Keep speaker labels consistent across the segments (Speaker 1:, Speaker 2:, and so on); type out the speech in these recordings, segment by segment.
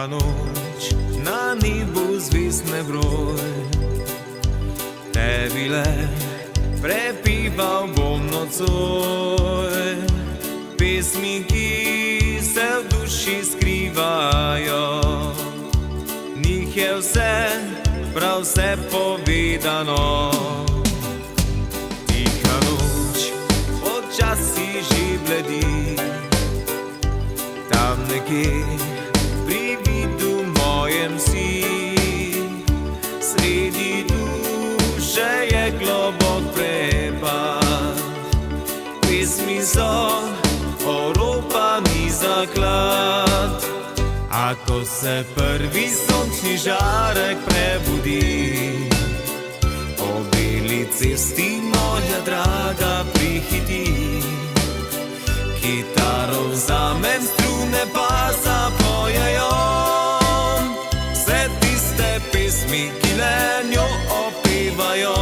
Speaker 1: Тиха ноч, на небу звезд не брой, Тебиле препивал бом нocoj, pesmi, ki se v duši skrivajo, njih je vse, prav vse povedano. Tiha noč, počasi že bledi, tam nekje pri vidu mojem si, sredi duše je globok prepad, pesmi so oropani zaklad. Ako se prvi sončni žarek prebudi, po beli cesti moja draga prihiti, kitaro vzamem, strune pa zapojejo vse tiste pesmi, ki le njo opevajo.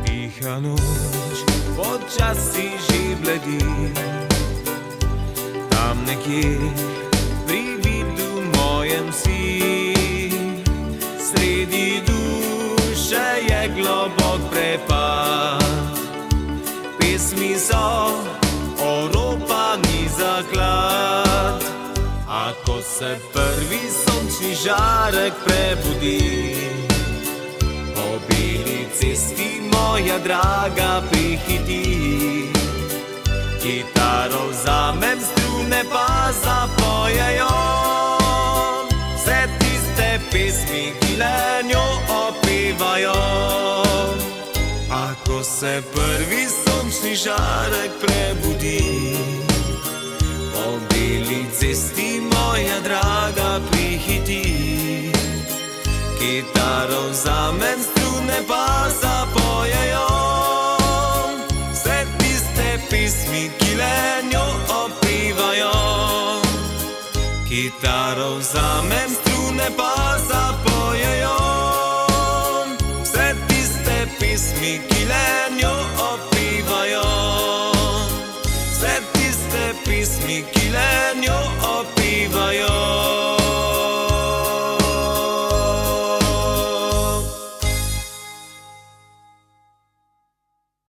Speaker 1: Tiha noč, počasi že bledi, tam nekje pri vidu mojem si, sredi duše je globok prepad, pesmi so oropani zaklad. Ako se prvi sončni žarek prebudi, po beli cesti moja draga prihiti, kitaro vzamem, strune pa zapojejo vse tiste pesmi, ki le njo opevajo. Ako se prvi sončni žarek prebudi, po beli cesti moja draga prihiti, kitaro vzamem, strune pa zapojejo vse tiste pesmi, ki le njo opevajo. Kitaro vzamem, strune pa zapojejo vse tiste pesmi, ki le njo opevajo. Vse tiste pesmi, ki le njo opevajo.